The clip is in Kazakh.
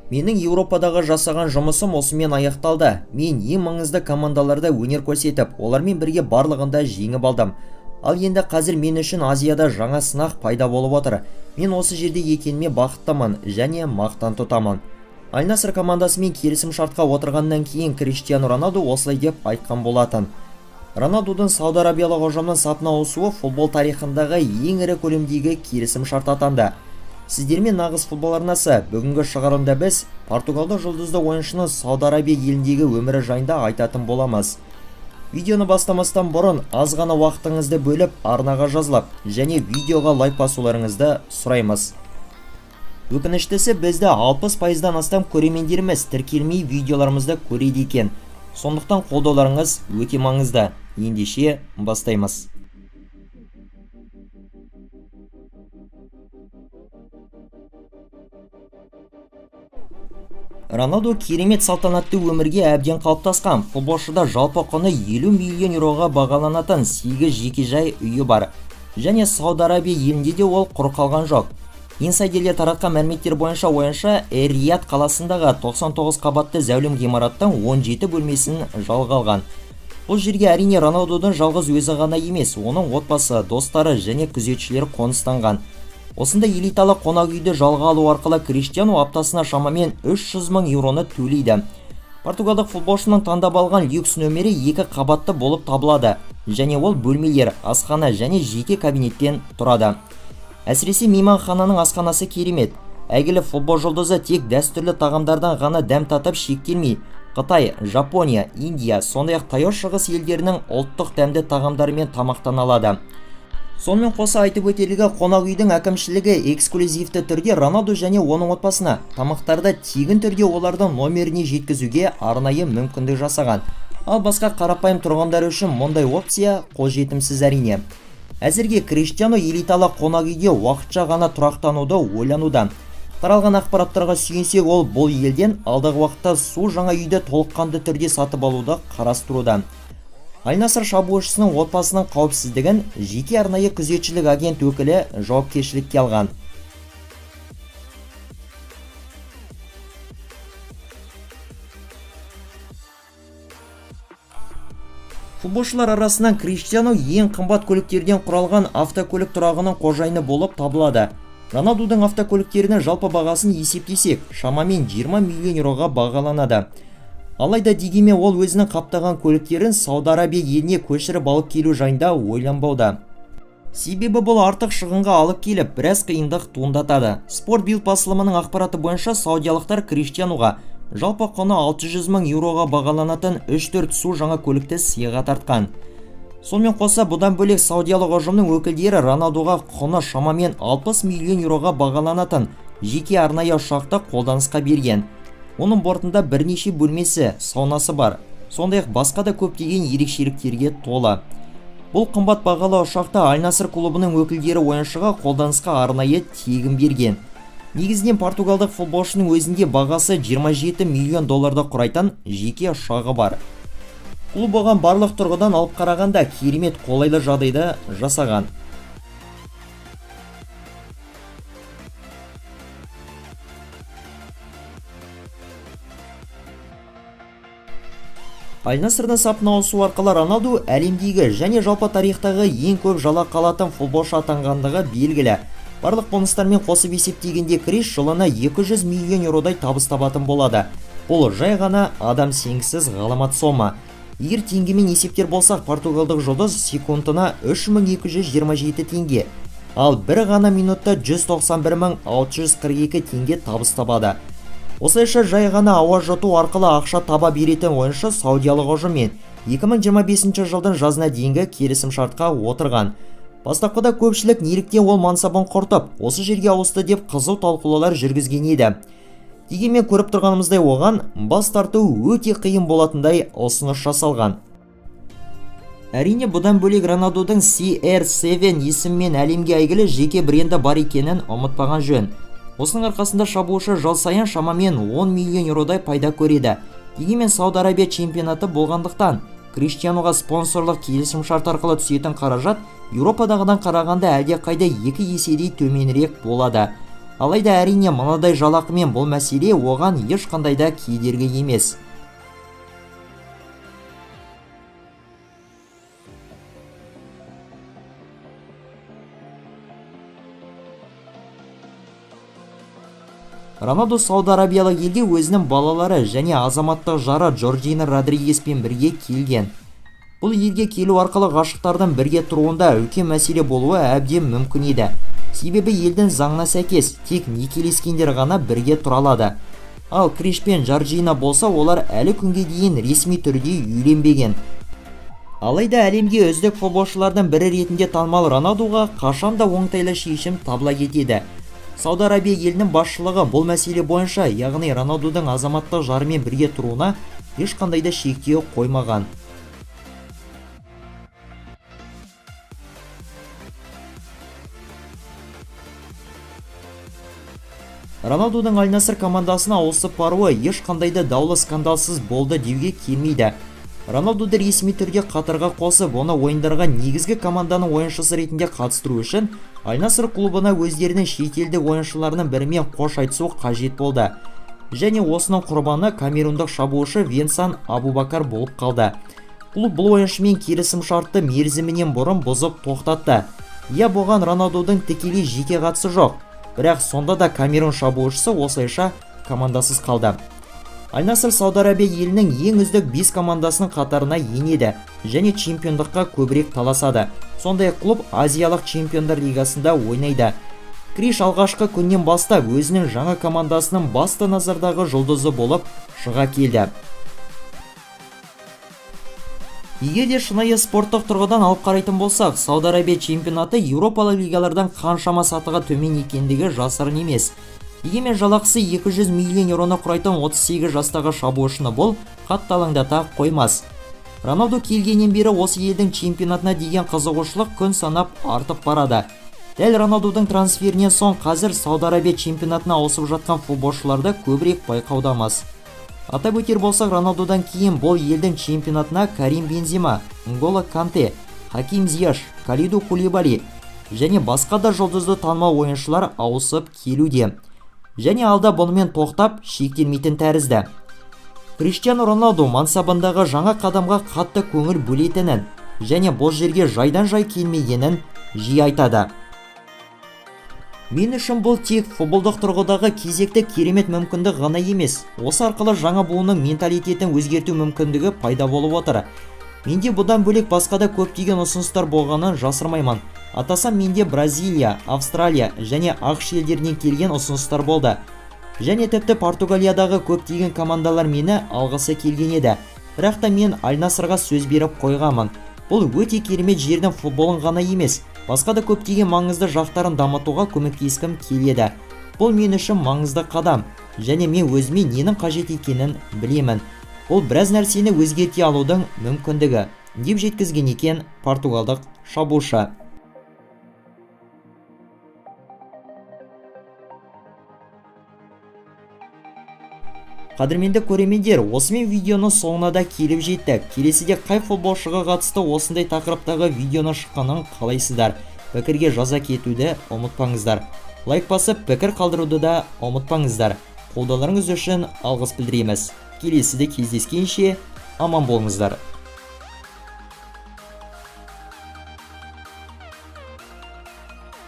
Менің Еуропадағы жасаған жұмысым осымен аяқталды. Мен ең маңызды командаларда өнер көрсетіп, олармен бірге барлығында жеңіп алдым. Ал енді қазір мен үшін Азияда жаңа сынақ пайда болып отыр. Мен осы жерде екеніме бақыттымын және мақтан тұтамын. Аль Наср командасымен келісім шартқа отырғаннан кейін Криштиану Роналду осылай деп айтқан болатын. Роналдудың Сауд Арабиялық ұжымның сапына ауысуы футбол тарихындағы ең ірі көлемдегі келісім шарт атанды. Сіздермен нағыз футбол арнасы. Бүгінгі шығарылымда біз Португалдық жұлдызды ойыншының Сауд Арабия еліндегі өмірі жайында айтатын боламыз. Видеоны бастамастан бұрын аз ғана уақытыңызды бөліп арнаға жазылып және видеоға лайк басуларыңызды сұраймыз. Өкініштісі, бізді 60%-дан астам көрермендеріміз тіркелмей видеоларымызды көреді екен. Сондықтан қолдауларыңыз өте маңызды. Ендеше бастаймыз. Роналду керемет салтанатты өмірге әбден қалыптасқан. Футболшыда жалпы құны 50 миллион еуроға бағаланатын 8 жекежай үйі бар. Және Сауд Арабия елінде де ол құр қалған жоқ. Инсайдерлер таратқан мәліметтер бойынша ойыншы Эр-Рияд қаласындағы 99 қабатты зәулім ғимараттың 17 бөлмесін жалға алған. Бұл жерге әрине Роналдудың жалғыз өзі ғана емес, оның отбасы, достары және күзетшілер қоныстанған. Осында элиталы қонақ үйді жалға алу арқылы Криштиану аптасына шамамен 300 мың еуроны төлейді. Португалдық футболшының таңдап алған люкс нөмері 2 қабатты болып табылады, және ол бөлмелер, асхана және жеке кабинеттен тұрады. Әсіресе мейманхананың асханасы керемет. Әйгілі футбол жұлдызы тек дәстүрлі тағамдардан ғана дәм татып шектелмей, Қытай, Жапония, Индия, сондай-ақ таяу шығыс елдерінің ұлттық дәмді тағамдарымен тамақтана алады. Сонымен қоса айтып өтелігі, қонақ үйдің әкімшілігі эксклюзивті түрде Роналду және оның отбасына тамақтарды тегін түрде олардың номеріне жеткізуге арнайы мүмкіндік жасаған. Ал басқа қарапайым тұрғындар үшін мұндай опция қолжетімсіз әрине. Әзірге Криштиану элиталы қонақ үйде уақытша ғана тұрақтануды ойлануда. Таралған ақпараттарға сүйенсек, ол бұл елден алдағы уақытта су жаңа үйді толыққанды түрде сатып алуды қарастыруда. Аль Наср шабуылшысының отбасының қауіпсіздігін жеке арнайы күзетшілік агент өкілі жауапкершілікке алған. Футболшылар арасынан Криштиану ең қымбат көліктерден құралған автокөлік тұрағының қожайыны болып табылады. Роналдудың автокөліктерінің жалпы бағасын есептесек, шамамен 20 миллион еуроға бағаланады. Алайда дегенмен ол өзінің қаптаған көліктерін Сауд Арабия еліне көшіріп алып келу жайында ойланбауда. Себебі бұл артық шығынға алып келіп, біраз қиындық туындатады. Спорт Билд басылымының ақпараты бойынша саудиялықтар Криштиануға жалпы құны 600 мың еуроға бағаланатын 3-4 су жаңа көлікті сыйға тартқан. Сонымен қоса, бұдан бөлек саудиялық ұжымның өкілдері Роналдуға құны шамамен 60 миллион еуроға бағаланатын жеке арнайы ұшақты қолданысқа берген. Оның бортында бірнеше бөлмесі, саунасы бар. Сондай-ақ басқа да көптеген ерекшеліктерге толы. Бұл қымбат бағалы ұшақты Аль Наср клубының өкілдері ойыншыға қолданысқа арнайы тегін берген. Негізінен португалдық футболшының өзінде бағасы 27 миллион долларды құрайтын жеке ұшағы бар. Клуб оған барлық тұрғыдан алып қарағанда керемет қолайлы жағдайды жасаған. Аль Насрдың сапына ауысу арқылы Роналду әлемдегі және жалпы тарихтағы ең көп жалақы алатын футболшы атанғандығы белгілі. Барлық бонустармен қосып есептегенде Криш жылына 200 миллион еуродай табыс табатын болады. Бұл жай ғана адам сенгісіз ғаламат сома. Егер теңгемен есептер болсақ, португалдық жұлдыз секундына 3227 теңге, ал бір ғана минутта 191642 теңге табыс табады. Осылайша жай ғана ауа жұту арқылы ақша таба беретін ойыншы саудиялық ұжыммен 2025 жылдың жазына дейінгі келісім шартқа отырған. Бастапқыда көпшілік неліктен ол мансабын құртып, осы жерге ауысты деп қызу талқылаулар жүргізген еді. Дегенмен көріп тұрғанымыздай оған бас тарту өте қиын болатындай ұсыныс жасалған. Әрине, бұдан бөлек Роналдудың CR7 есімімен әлемге әйгілі жеке бренді бар екенін ұмытпаған жөн. Осының арқасында шабуылшы жыл сайын шамамен 10 миллион еуродай пайда көреді. Дегенмен Сауд Арабия чемпионаты болғандықтан Криштиануға спонсорлық келісім шарт арқылы түсетін қаражат Еуропадағыдан қарағанда әлде қайда 2 еседей төменірек болады. Алайда әрине мынадай жалақымен бұл мәселе оған ешқандай да кедергі емес. Роналду Сауд Арабиялық елге өзінің балалары және азаматтық жары Джорджина Родригеспен бірге келген. Бұл елге келу арқылы ғашықтардың бірге тұруында үлкен мәселе болуы әбден мүмкін еді. Себебі елдің заңына сәйкес тек некелескендер ғана бірге тұра алады. Ал Криш пен Джорджина болса, олар әлі күнге дейін ресми түрде үйленбеген. Алайда әлемге үздік футболшылардың бірі ретінде танымал Роналдуға қашан да оңтайлы шешім табыла кетеді. Сауд Арабия елінің басшылығы бұл мәселе бойынша, яғни Роналдудың азаматтық жарымен бірге тұруына ешқандай да шектеу қоймаған. Роналдудың Аль-Наср командасына ауысып баруы ешқандай да даулы скандалсыз болды деуге келмейді. Роналдуды ресми түрде қатарға қосып, оны ойындарға негізгі команданың ойыншысы ретінде қатыстыру үшін Аль-Наср клубына өздерінің шетелдік ойыншыларының бірімен қош айтысу қажет болды. Және осының құрбаны камерундық шабуылшы Венсан Абубакар болып қалды. Клуб бұл ойыншымен келісім шартты мерзімінен бұрын бұзып тоқтатты. Бұған Роналдудың тікелей жеке қатысы жоқ. Бірақ сонда да камерун шабуылшысы осылайша командасыз қалды. Аль-Наср Сауд Арабия елінің ең үздік 5 командасының қатарына енеді және чемпиондыққа көбірек таласады. Сондай клуб Азиялық чемпиондар лигасында ойнайды. Криш алғашқы күннен бастап өзінің жаңа командасының басты назардағы жұлдызы болып шыға келді. Егер де шынайы спорттық тұрғыдан алып қарайтын болсақ, Сауд Арабия чемпионаты Еуропалық лигалардан қаншама сатыға төмен екендігі жасырын емес. Дегенмен жалақысы 200 миллион еуроны құрайтын 38 жастағы шабуылшыны бұл қатты алаңдата қоймас. Роналду келгеннен бері осы елдің чемпионатына деген қызығушылық күн санап артып барады. Дәл Роналдудың трансферінен соң қазір Сауд Арабия чемпионатына ауысып жатқан футболшыларды көбірек байқаудамыз. Атап өтер болсақ, Роналдудан кейін бұл елдің чемпионатына Карим Бензема, Нголо Канте, Хаким Зияш, Калиду Кулибали және басқа да жұлдызды танымал ойыншылар ауысып келуде. Және алда бұнымен тоқтап шектелмейтін тәрізді. Криштиану Роналду мансабындағы жаңа қадамға қатты көңіл бөлетінін және бұл жерге жайдан жай келмегенін жиі айтады. Мен үшін бұл тек футболдық тұрғыдағы кезекті керемет мүмкіндік ғана емес. Осы арқылы жаңа буынның менталитетін өзгерту мүмкіндігі пайда болып отыр. Менде бұдан бөлек басқа да көптеген ұсыныстар болғанын жасырмаймын. Атасам, менде Бразилия, Австралия және ақш елдерінен келген ұсыныстар болды. Және тіпті Португалиядағы көптеген командалар мені алғысы келген еді. Бірақ та мен Аль-Насрға сөз беріп қойғамын. Бұл өте керемет жердің футболын ғана емес, басқа да көптеген маңызды жақтарын дамытуға көмектескім келеді. Бұл мен үшін маңызды қадам, және мен өзіме ненің қажет екенін білемін. Бұл біраз нәрсені өзгерте алудың мүмкіндігі, деп жеткізген екен португалдық шабуылшы. Қадірменді көрермендер, осымен видеоны соңына да келіп жеттік. Келесіде қай футболшыға қатысты осындай тақырыптағы видеоны шыққанын қалайсыздар? Пікірге жаза кетуді ұмытпаңыздар. Лайк басып, пікір қалдыруды да ұмытпаңыздар. Қолдауларыңыз үшін алғыс білдіреміз. Келесіде кездескенше аман болыңыздар.